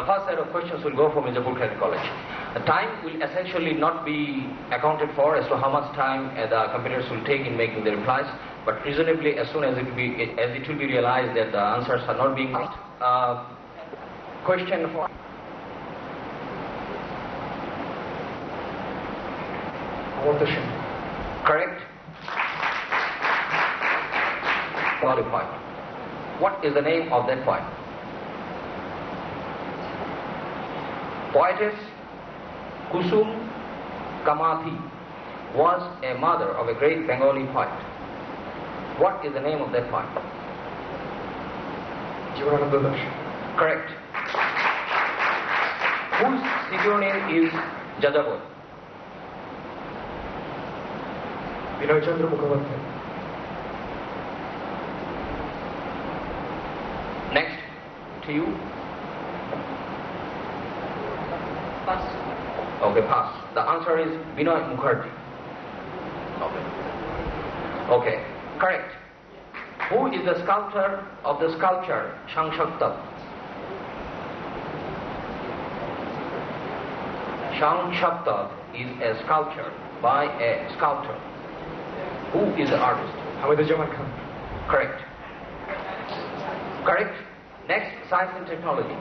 first set of questions will go for Mr. Pulkari College. The time will essentially not be accounted for as to how much time the computers will take in making the replies, but reasonably as soon as it will be realized that the answers are not being made. Question for correct. Qualified. What is the name of that poet? Poetess Kusum Kamathi was a mother of a great Bengali poet. What is the name of that poet? Correct. Whose pseudonym is Jadaboy? Binay-Chandra Mukhopadhyay. Next, to you. Pass. Okay, pass. The answer is Binoy Mukherjee. Okay, correct. Who is the sculptor of the sculpture Shangshaktab? Shangshaktab is a sculpture by a sculptor. Who is the artist? Hamidullah Khan. Correct. Correct. Next, science and technology.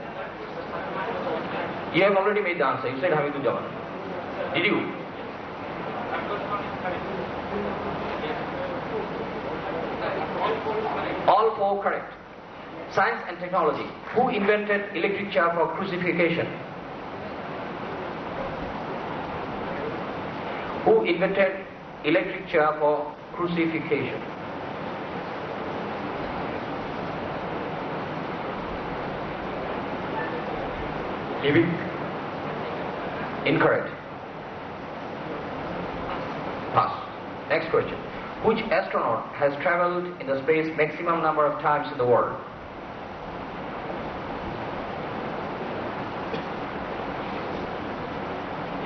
You have already made the answer. You said Hamidullah. Did you? All four correct. Science and technology. Who invented electric chair for crucifixion? Who invented electric chair for crucifixion? Maybe. Incorrect. Pass. Next question. Which astronaut has traveled in the space maximum number of times in the world?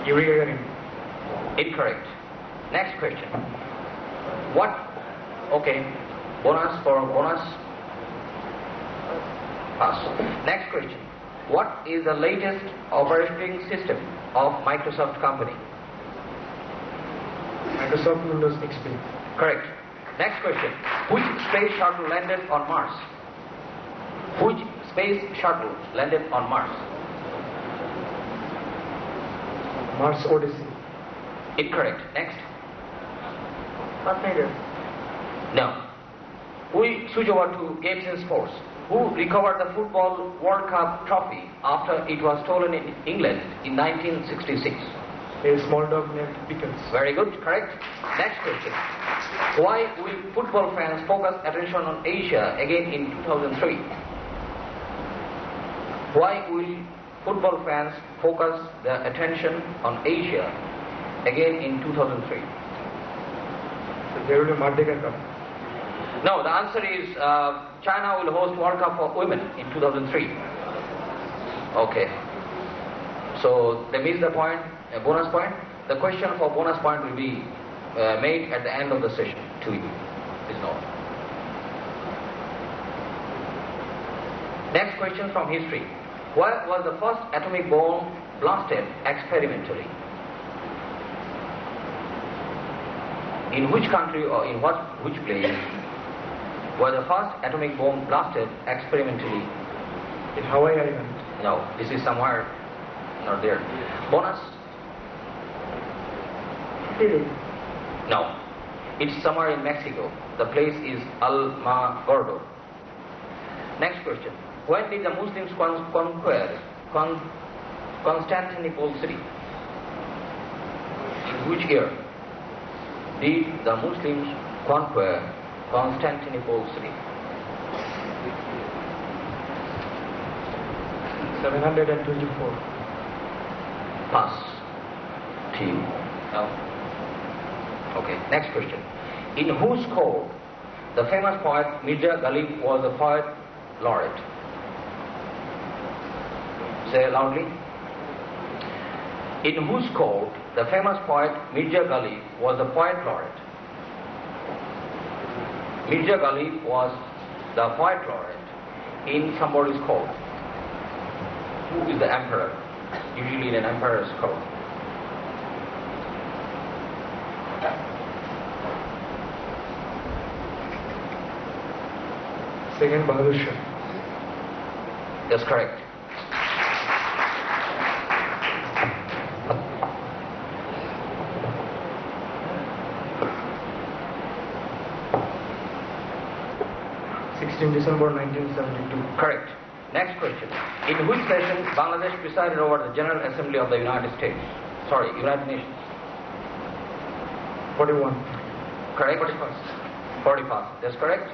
Yuri Gagarin. Incorrect. Next question. What? Okay. Bonus for bonus. Pass. Next question. What is the latest operating system of Microsoft company? Microsoft Windows XP. Correct. Next question. Which space shuttle landed on Mars? Which space shuttle landed on Mars? Mars Odyssey. Incorrect. Next. Pathfinder. No. We switch over to games and sports. Who recovered the Football World Cup trophy after it was stolen in England in 1966? A small dog named Pickens. Very good, correct. Next question. Why will football fans focus attention on Asia again in 2003? Why will football fans focus their attention on Asia again in 2003? So there will be Mardika Cup. No, the answer is China will host World Cup for women in 2003. Okay. So they missed the point, a bonus point. The question for bonus point will be made at the end of the session to you. Is known. Next question from history. Where was the first atomic bomb blasted experimentally? In which country or in which place was the first atomic bomb blasted experimentally? In Hawaii Island. No, this is somewhere not there. Bonus? Chile. No, it's somewhere in Mexico. The place is Almagordo. Next question. When did the Muslims conquer Constantinople city? In which year did the Muslims conquer Constantinople city? 724. Pass. T. No. Okay. Next question. In whose court the famous poet Mirza Ghalib was the poet laureate? Say loudly. In whose court the famous poet Mirza Ghalib was the poet laureate? Mirza Ghalib was the poet laureate in somebody's court. Who is the emperor? Usually in an emperor's court. Second Bahadur Shah. That's correct. December 1972. Correct. Next question. In which session Bangladesh presided over the General Assembly of the United States? Sorry, United Nations. 41. Correct. 41st. 41st. That's correct.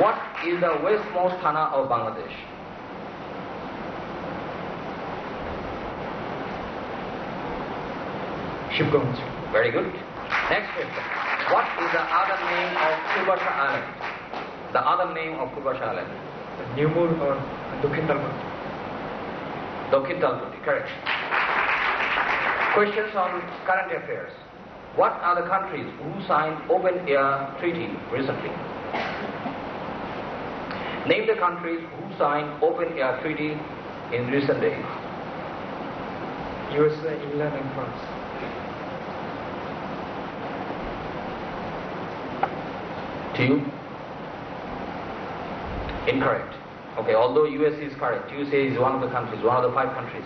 What is the westmost Thana of Bangladesh? Shibganj. Very good. Next question. What is the other name of Kubasha Island? The other name of Kubasha Island? Newmur or Dokhin Talpati. Dokhin Talpati. Correct. Questions on current affairs. What are the countries who signed Open Air Treaty recently? Name the countries who signed Open Air Treaty in recent days. USA, England and France. To you? Incorrect. Okay, although USA is correct. USA is one of the countries, one of the 5 countries.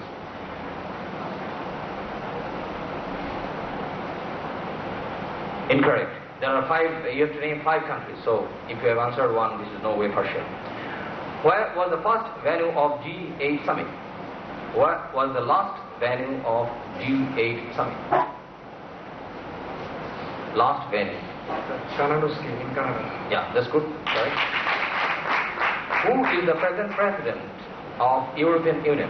Incorrect. There are 5, you have to name 5 countries. So, if you have answered one, this is no way for sure. Where was the first venue of G8 summit? Where was the last venue of G8 summit? Last venue. Kananoski in Canada. Yeah, that's good. Right. Who is the present president of European Union?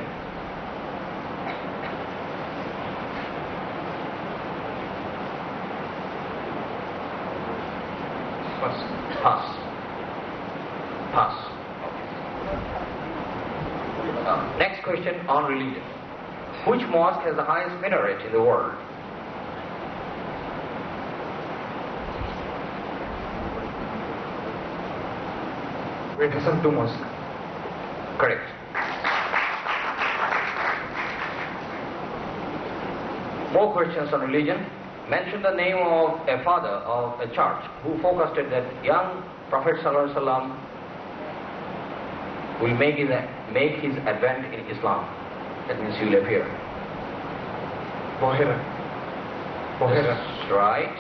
Pass. Pass. Next question on religion. Which mosque has the highest minaret in the world? Great Hassan II Mosque. Correct. More questions on religion. Mention the name of a father of a church who forecasted that young Prophet ﷺ will make his advent in Islam. That means he will appear. Bohera. Bohera. That's right.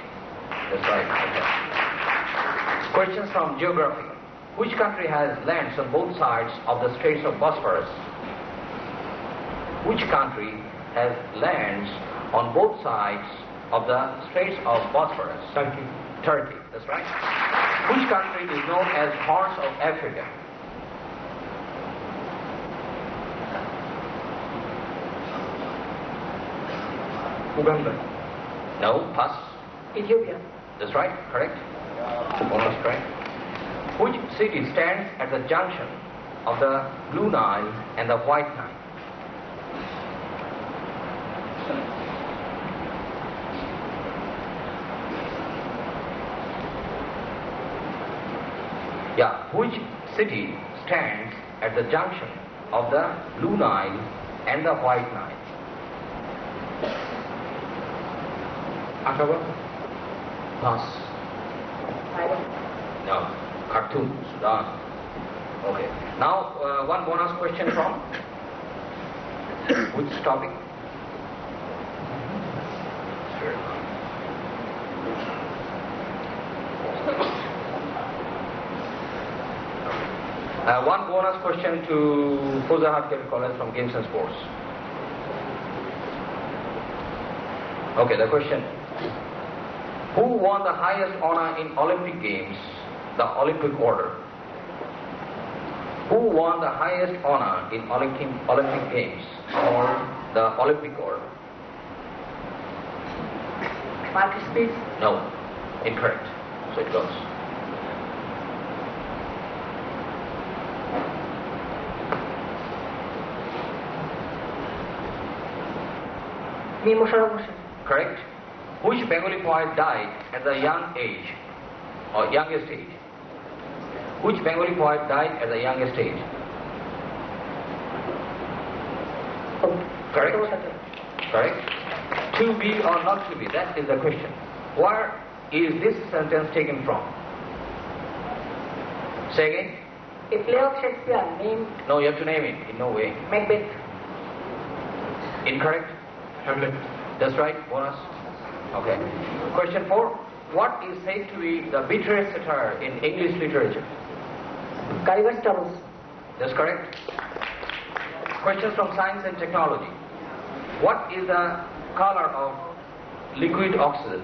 That's right. Okay. Questions from geography. Which country has lands on both sides of the Straits of Bosphorus? Which country has lands on both sides of the Straits of Bosphorus? Turkey. Turkey, that's right. Which country is known as Horn of Africa? Uganda. No, pass. Ethiopia. That's right, correct. Almost correct. Which city stands at the junction of the Blue Nile and the White Nile? Yeah, which city stands at the junction of the Blue Nile and the White Nile? Aqaba. Pass. No. Khartoum, Sudan. Okay. Now, one bonus question from which topic? Sure. One bonus question to Fuzza Harker College from Games and Sports. Okay, the question. Who won the highest honor in Olympic Games? The Olympic order. Who won the highest honor in Olympic Games or the Olympic order? Marcus Speed. No, incorrect. So it goes. Correct. Which Bengali poet died at the young age or youngest age? Which Bengali poet died at the youngest age? Correct? Correct? To be or not to be, that is the question. Where is this sentence taken from? Say again? A play of Shakespeare named No, you have to name it in no way. Macbeth. Incorrect? Hamlet. That's right, bonus. Okay. Question 4. What is said to be the bitterest satire in English literature? Gulliver's Travels. That's correct. Questions from science and technology. What is the color of liquid oxygen?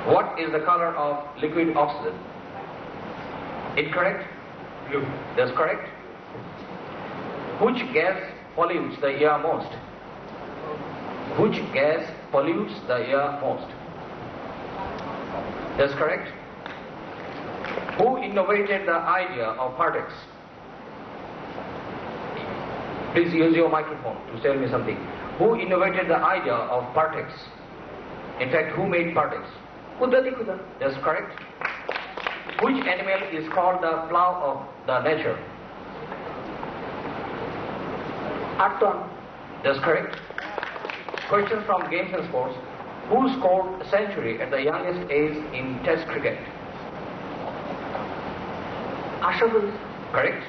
What is the color of liquid oxygen? Incorrect? Blue. That's correct. Which gas pollutes the air most? Which gas pollutes the air most? That's correct. Who innovated the idea of partics? Please use your microphone to tell me something. Who innovated the idea of partics? In fact, who made partics? Kudrati Khudar. That's correct. Which animal is called the plow of the nature? Arton. That's correct. Question from games and sports. Who scored a century at the youngest age in Test cricket? Ashraful. Correct.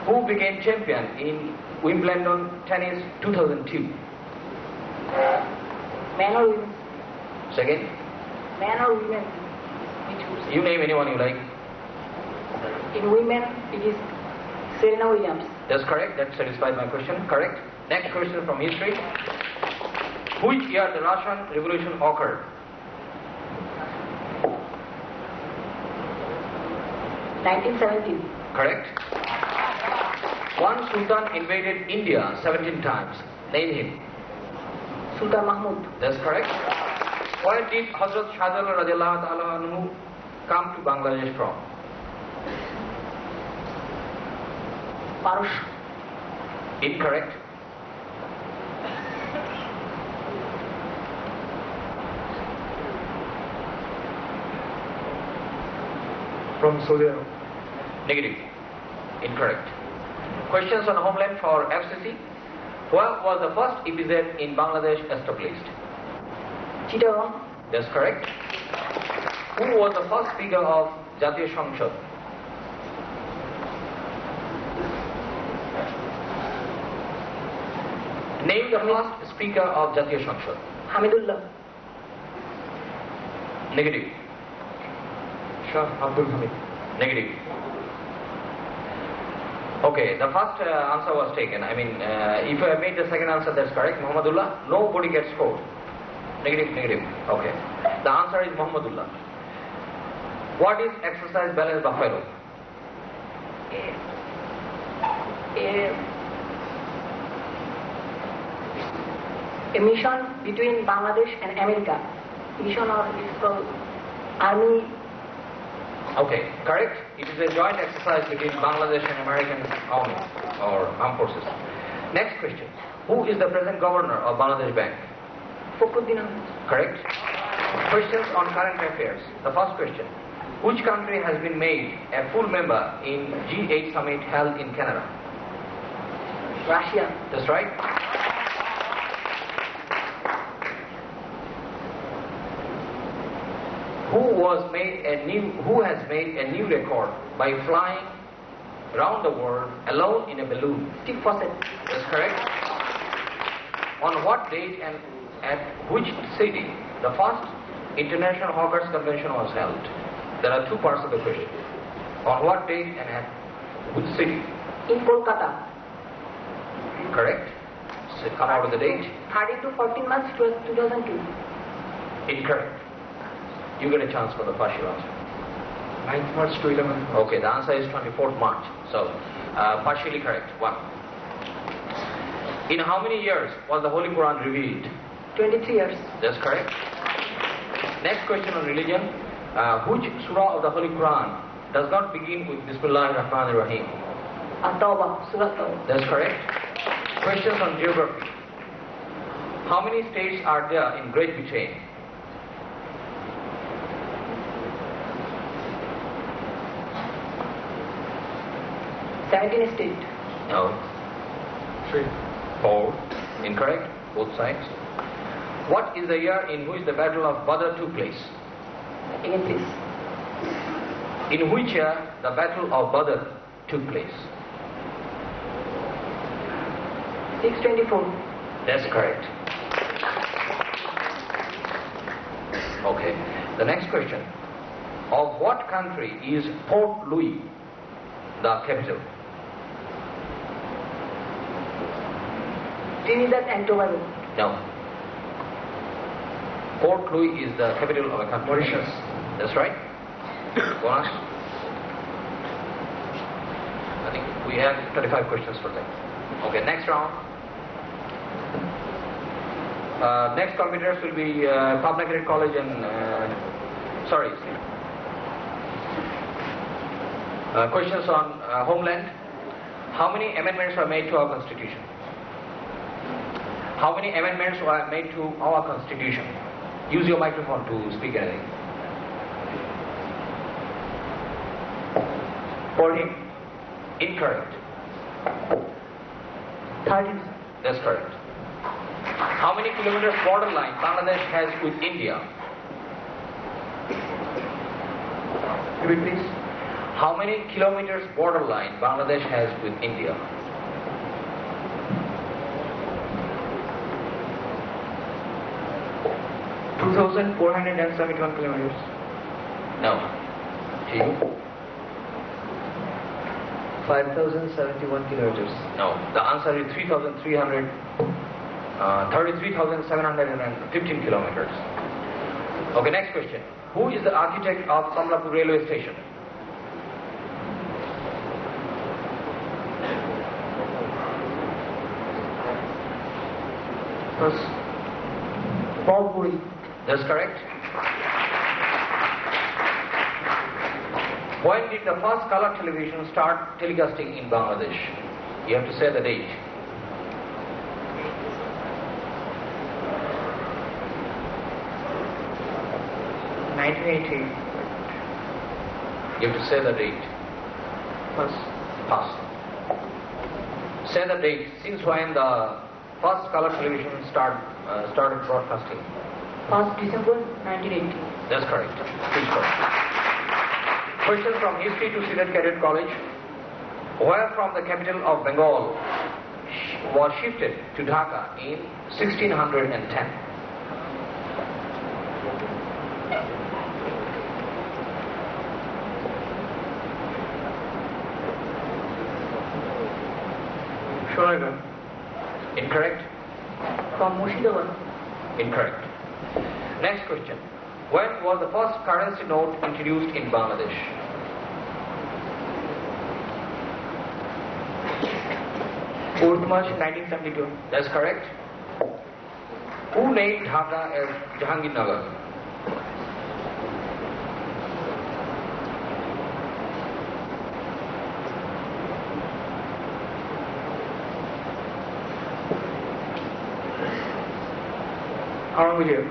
Who became champion in Wimbledon tennis 2002? Man or women? Second. Man or women? Which was? You name anyone you like. In women, it is Serena Williams. That's correct. That satisfies my question. Correct. Next question from history. Which year the Russian Revolution occurred? 1917. Correct. One Sultan invaded India 17 times. Name him. Sultan Mahmud. That's correct. Where did Hazrat Shahjahan radiallahu ta'ala anhu come to Bangladesh from? Parush. Incorrect. From Saudi Arabia. Negative. Incorrect. Questions on homeland for FCC. Where was the first EPZ in Bangladesh established? Chittagong. That's correct. Who was the first speaker of Jatiya সংসদ? Name the first speaker of Jatiya সংসদ. Hamidullah. Negative. Shah Abdul Hamid. Negative. Okay, the first answer was taken. I mean, if you have made the second answer, that's correct. Muhammadullah, nobody gets scored. Negative, negative. Okay. The answer is Muhammadullah. What is exercise balance buffalo? A mission between Bangladesh and America. Mission or it's called Army. Okay, correct. It is a joint exercise between Bangladesh and American Army or Armed Forces. Next question. Who is the present governor of Bangladesh Bank? Fakhruddin Ahmed. Correct. Questions on current affairs. The first question. Which country has been made a full member in G8 summit held in Canada? Russia. That's right. Who has made a new record by flying around the world alone in a balloon? Steve Fawcett. That's correct. On what date and at which city the first International Hawkers Convention was held? There are two parts of the question. On what date and at which city? In Kolkata. Correct. So come out with the date. 13 to 14 March 2002. Incorrect. You get a chance for the partial answer. 9th March to 11th. Okay, the answer is 24th March. So, partially correct. 1. In how many years was the Holy Quran revealed? 23 years. That's correct. Next question on religion. Which surah of the Holy Quran does not begin with Bismillah ar-Rahman ar-Rahim? At-Tawbah. Surah Tawbah. That's correct. Questions on geography. How many states are there in Great Britain? 17 states. No. 3. 4. Incorrect. Both sides. What is the year in which the Battle of Badr took place? Again, please. In which year the Battle of Badr took place? 624. That's correct. Okay. The next question. Of what country is Port Louis the capital? Trinidad and Tobago. No. Port Louis is the capital of a country. Mauritius. That's right. Bonus. I think we have 35 questions for that. Okay, next round. Next competitors will be Pabna College and questions on homeland. How many amendments were made to our constitution? How many amendments were made to our constitution? Use your microphone to speak anything. 14. Incorrect. 13. That's correct. How many kilometers borderline Bangladesh has with India? Repeat please. How many kilometers borderline Bangladesh has with India? (2,471 kilometers). No. To you? 5,071 kilometers. No. The answer is 33,715 kilometers. Okay, next question. Who is the architect of Kamlapur railway station? First. Bob Buri. That's correct. When did the first color television start telecasting in Bangladesh? You have to say the date. You have to say the date. First. Pass. Say the date. Since when the first color television started broadcasting? 1st December 1980. That's correct. Please correct. Question from history to Sylhet Cadet College. Where from the capital of Bengal was shifted to Dhaka in 1610? Shonagar. Incorrect? From Murshidabad. Incorrect. Next question. When was the first currency note introduced in Bangladesh? March 1972. That's correct. Who named Dhaka as Jahangirnagar? Aurangzeb.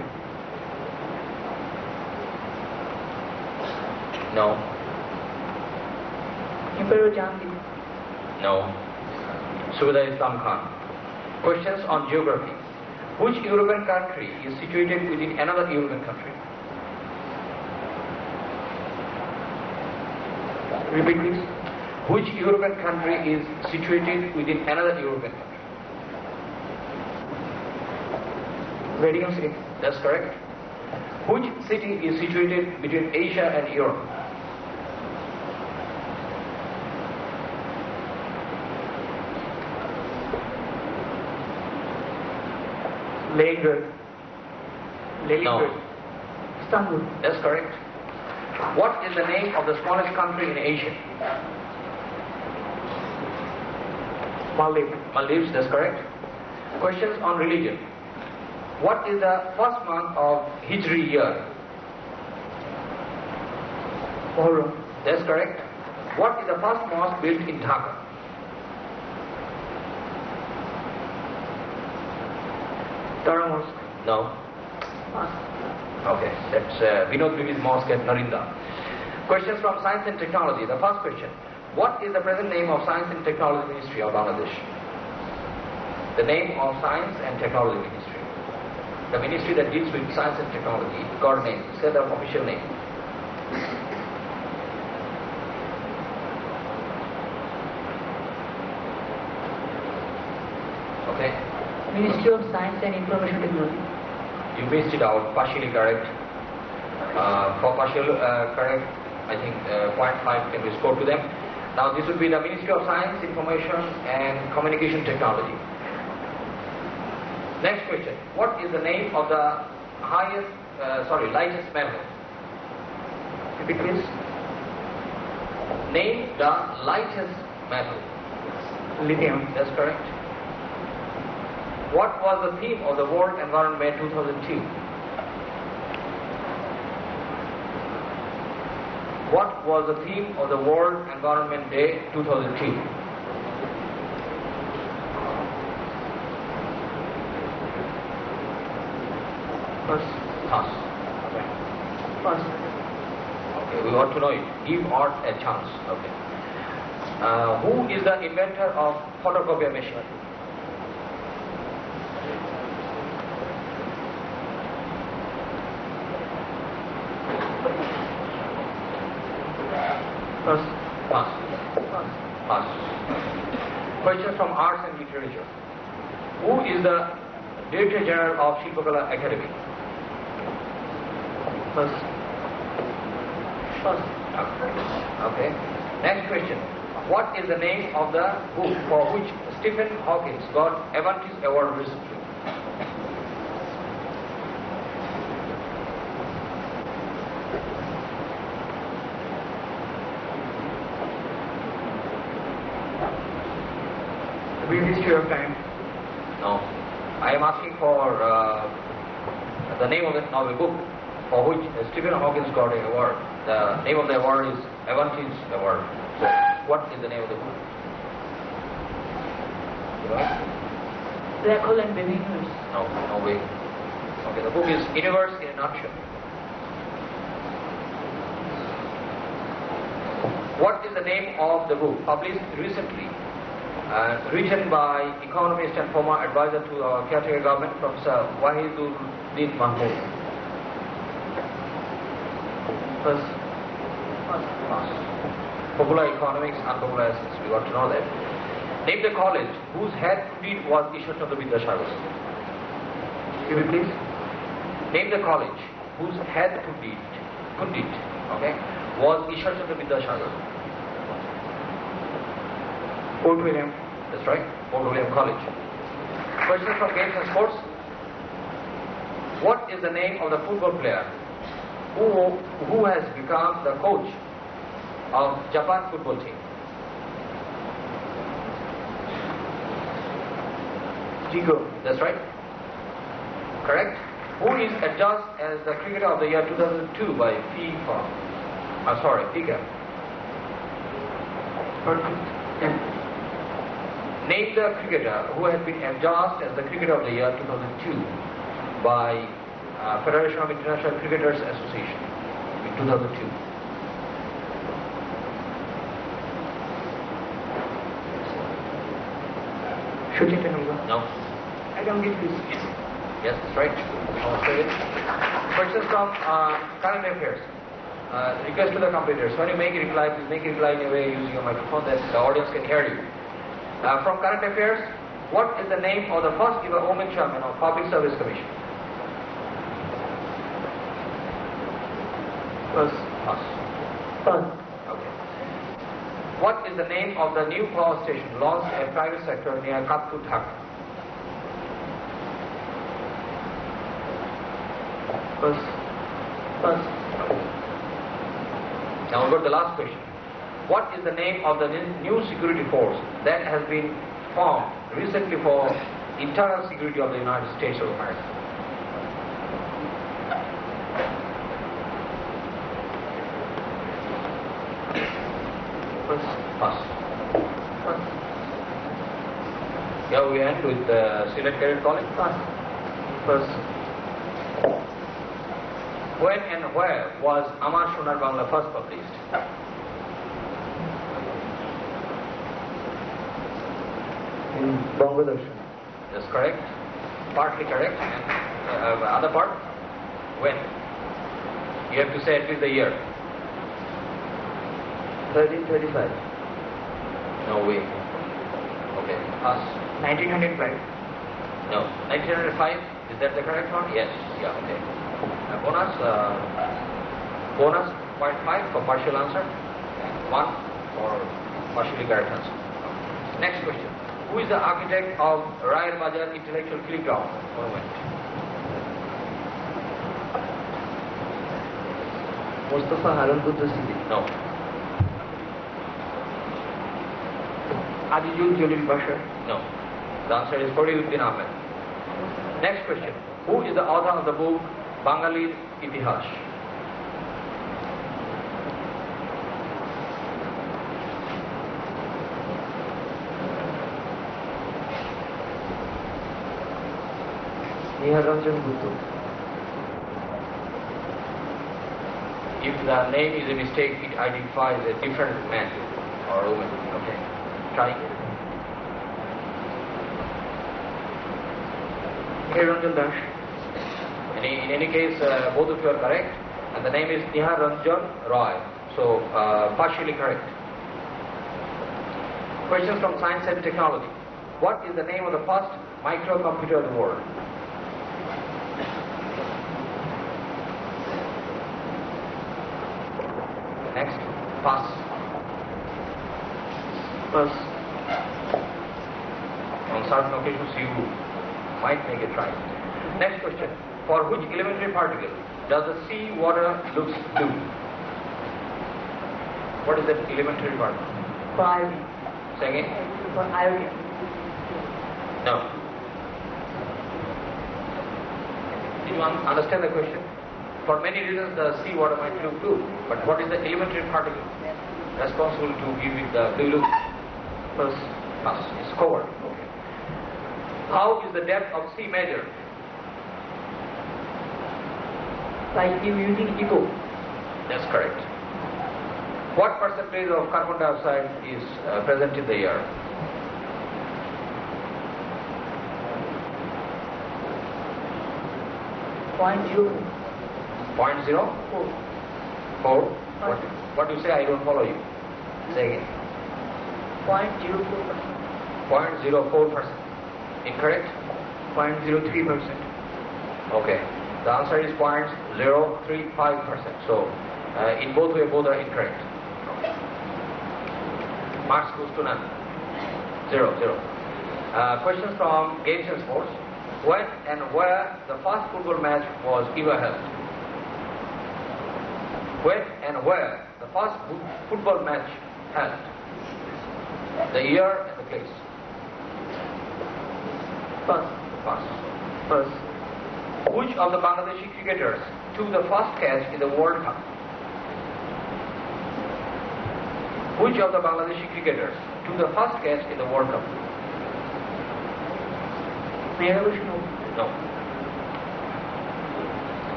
No. Emperor Jahangir. No. Subedar Islam Khan. Questions on geography. Which European country is situated within another European country? Repeat please. Which European country is situated within another European country? Vatican City. That's correct. Which city is situated between Asia and Europe? Leningrad. No. Istanbul. That's correct. What is the name of the smallest country in Asia? Maldives. Maldives, that's correct. Questions on religion. What is the first month of Hijri year? Muharram. That's correct. What is the first mosque built in Dhaka? Tara Mosque. No. Pass. Okay, that's Vinod Bibi's mosque at Narinda. Questions from science and technology. The first question. What is the present name of Science and Technology Ministry of Bangladesh? The name of Science and Technology Ministry. The ministry that deals with science and technology, got a name, say the official name. Okay. Ministry of Science and Information Technology. You missed it out, partially correct. For partial correct, I think 0.5 can be scored to them. Now this would be the Ministry of Science, Information and Communication Technology. Next question. What is the name of the lightest metal? Repeat please. Name the lightest metal. Lithium. That's correct. What was the theme of the World Environment Day 2002? What was the theme of the World Environment Day 2002? First. Pass. First. Okay, we want to know it. Give art a chance. Okay. Who is the inventor of photocopier machine? First. Pass. First. Pass. Question from Arts and Literature. Who is the Director General of Shilpakala Academy? First. First. Okay. Next question. What is the name of the book for which Stephen Hawking got Evantis Award recently? The brief history of time. No. I am asking for the name of the book for which Stephen Hawking got an award. The name of the award is Evantis Award. So, what is the name of the book? You know? Black hole and baby universe. No way. Okay, the book is Universe in a Nutshell. What is the name of the book published recently written by economist and former advisor to our caretaker government, Professor Wahiduddin Mahmood? First. Popular economics, unpopular essays. We want to know that. Name the college whose head to lead was Ishwar Chandra Vidyasagar. Repeat please. Name the college whose head to lead, okay, was Ishwar Chandra Vidyasagar. Fort William. That's right, Fort William College. Question from Games and Sports. What is the name of the football player who has become the coach of Japan football team? Jigo. That's right. Correct. Who is adjudged as the cricketer of the year 2002 by FIFA? FICA. Name the cricketer who has been adjudged as the cricketer of the year 2002 by Federation of International Cricketers Association in 2002. Shooting Tenuga. No. I don't get this. Yes, that's right. Questions from current affairs. Request to the competitors. When you make a reply, please make a reply in a way using your microphone that the audience can hear you. From current affairs, what is the name of the first ever woman chairman of Public Service Commission? First. First. Okay. What is the name of the new power station launched in private sector near Katku, Dhaka? First. Now we've got the last question. What is the name of the new security force that has been formed recently for internal security of the United States of America? Pass. Yeah, we end with the Select Cadet College. First. When and where was Amar Sonar Bangla first published? Bangladesh. That's correct. Partly correct. And other part? When? You have to say at least the year. 1335. No way. Okay. Pass. 1905. No. 1905. Is that the correct one? Yes. Yeah. Okay. Bonus. Bonus 0.5 for partial answer. 1 for partially correct answer. Next question. Who is the architect of Rayer Bajar Intellectual Playground Monument? Mustafa Harun Putra Siddiqui. No. Adijul Jalil Bashar. No. The answer is Fariduddin Ahmed. Next question. Who is the author of the book Bangali Itihash? Niharanjan Gupta. If the name is a mistake, it identifies a different man or woman. Okay. Try. Niharanjan Das. In any case, both of you are correct, and the name is Niharanjan Roy. So, partially correct. Questions from science and technology. What is the name of the first microcomputer of the world? Next, pass. Pass. On certain occasions, you might make it right. Next question. For which elementary particle does the sea water looks blue? What is that elementary particle? For iodine. Say again? For iodine. No. Did you understand the question? For many reasons, the sea water might look blue, but what is the elementary particle responsible to give it the blue look? Pass. Pass. It's covered. Okay. How is the depth of sea measured? Like you using echo. That's correct. What percentage of carbon dioxide is present in the air? Point zero. 0.04? What do you say? I don't follow you. Say again. 0.04%. 0.04%. Incorrect? 0.03%. Okay. The answer is 0.035%. So, in both ways, both are incorrect. Marks goes to none. 0. Questions from games and sports. When and where the first football match was ever held? When and where the first football match held? The year and the place. Pass. Pass. Pass. Which of the Bangladeshi cricketers took the first catch in the World Cup? Which of the Bangladeshi cricketers took the first catch in the World Cup? No.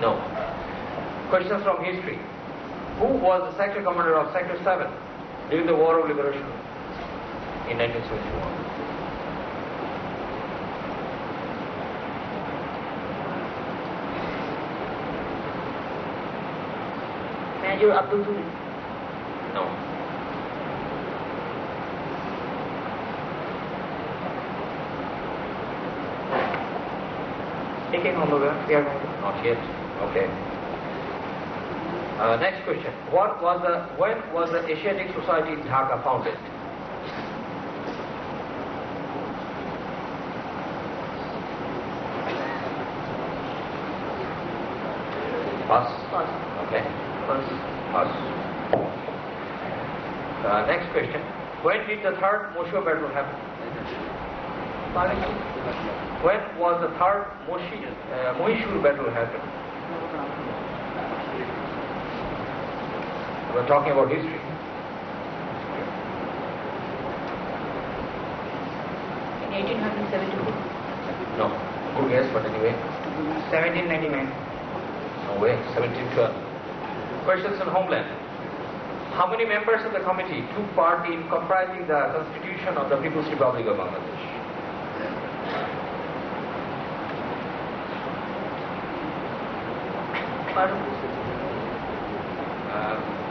No. Questions from history. Who was the sector commander of Sector 7 during the War of Liberation in 1971? Major Abdul Suri. No. Not yet. Okay. Next question. When was the Asiatic Society in Dhaka founded? Pass. Okay. Pass. Next question. When did the third Mosho battle happen? When was the third Mohishur battle happen? We're talking about history. In 1874. No. Good guess, but anyway. 1799. No way. 1712. Questions on homeland. How many members of the committee took part in comprising the Constitution of the People's Republic of Bangladesh?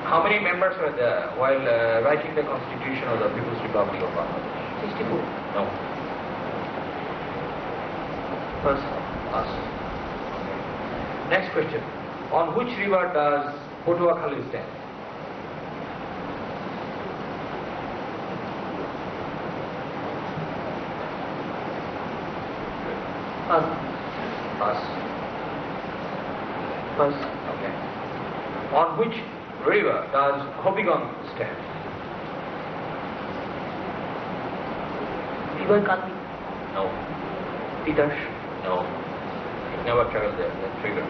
How many members were there while writing the Constitution of the People's Republic of Bangladesh? 64. No. Pass. Us. Next question. On which river does Patuakhali stand? Pass. Us. Pass. Okay. On which river does Hobbigon stand? River Kalmi. No. Titash. No. It never traveled there, that river.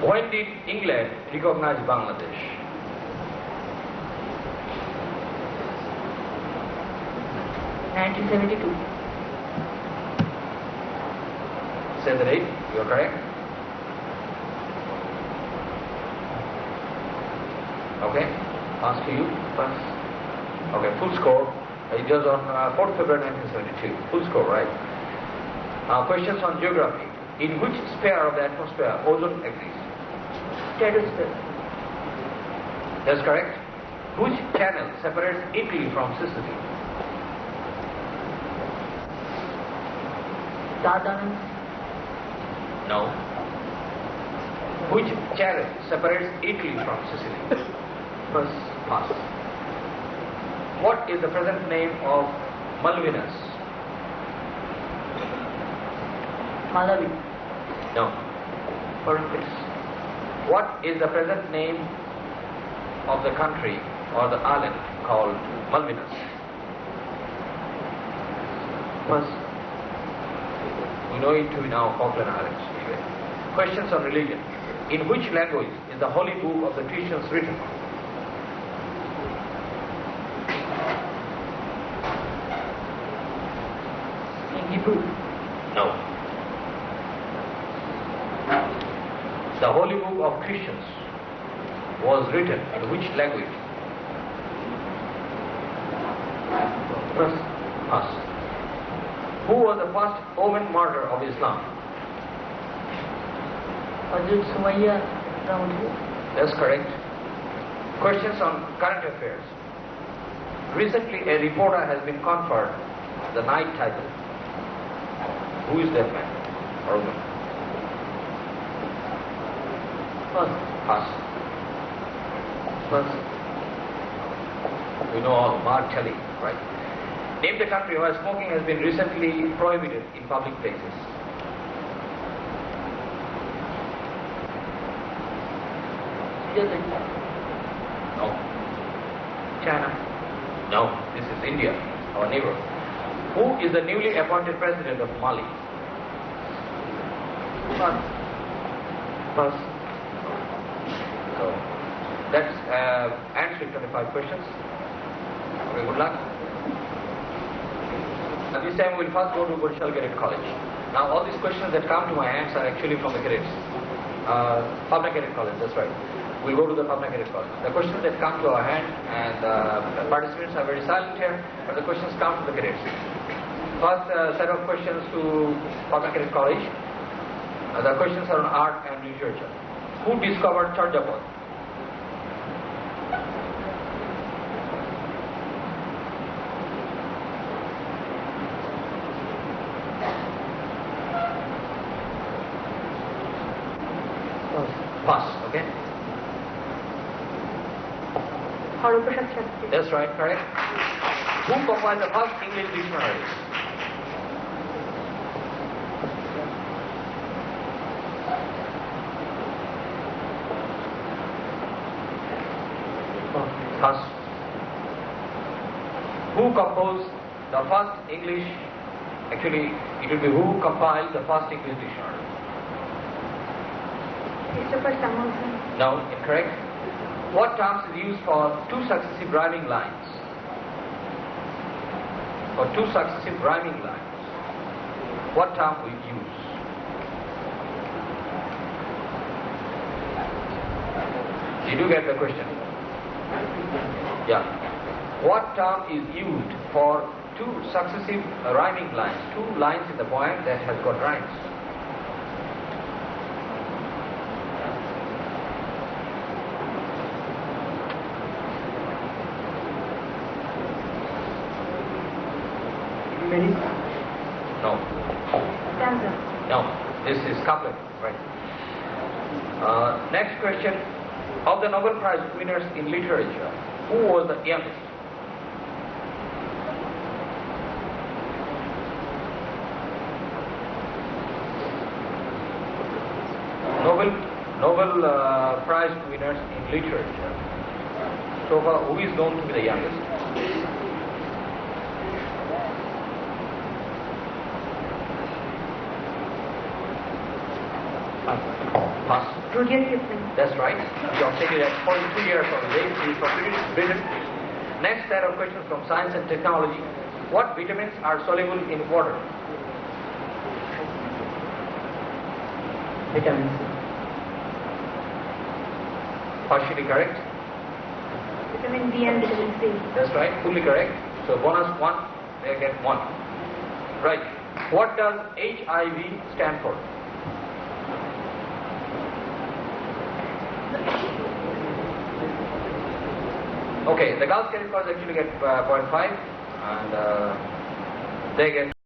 When did England recognize Bangladesh? (1972). Say the date. You are correct. Okay. Pass to you. Pass. Okay. Full score. It was on 4th February 1972. Full score, right? Questions on geography. In which sphere of the atmosphere ozone exists? Stratosphere. That's correct. Which channel separates Italy from Sicily? Dardanelles. No. Which channel separates Italy from Sicily? Pass. Pass. What is the present name of Malvinas? Malawi. No. Olympics. What is the present name of the country or the island called Malvinas? Pass. We know it to be now Falkland Islands. Anyway. Questions on religion. In which language is the Holy Book of the Christians written? In Hebrew. No. The Holy Book of Christians was written in which language? Pass. Us. Who was the first woman martyr of Islam? Hazrat Sumayya Rahmatullah. That's correct. Questions on current affairs. Recently, a reporter has been conferred the knight title. Who is that man or woman? Pass. Us. Pass. We know all. Mark Kelly, right? Name the country where smoking has been recently prohibited in public places. Switzerland. No. China. No. This is India, our neighbor. Who is the newly appointed president of Mali? Pass. Pass. So, that's answering 25 questions. Okay, good luck. This time we'll first go to Burshal Cadet College. Now all these questions that come to my hands are actually from the cadets. Pabna Cadet College, that's right. We'll go to the Pabna Cadet College. The questions that come to our hand, and the participants are very silent here, but the questions come to the cadets. First set of questions to Pabna Cadet College. The questions are on art and literature. Who discovered Charjapad? Pass, okay? Hariprasad Shastri. That's right, correct. Who compiled the first English dictionary? Pass. Who composed the first English, actually it will be who compiled the first English dictionary? Christopher Samuelson. No, incorrect. What terms is used for two successive rhyming lines? For two successive rhyming lines, what term we use? Did you get the question? Yeah. What term is used for two successive rhyming lines? Two lines in the poem that has got rhymes. No. Stanza. No. This is couplet, right? Next question. Of the Nobel Prize winners in literature, who was the youngest? Nobel Prize winners in literature. So far, who is known to be the youngest? Pass. Rudyard Kipling. That's right. You have taken at 42 years of age. He is from Britain. Next set of questions from science and technology. What vitamins are soluble in water? Vitamin C. Partially correct. Vitamin D and vitamin C. That's right. Fully correct. So bonus 1. They get 1. Right. What does HIV stand for? Okay, the girls' credit cards actually get 0.5 and they get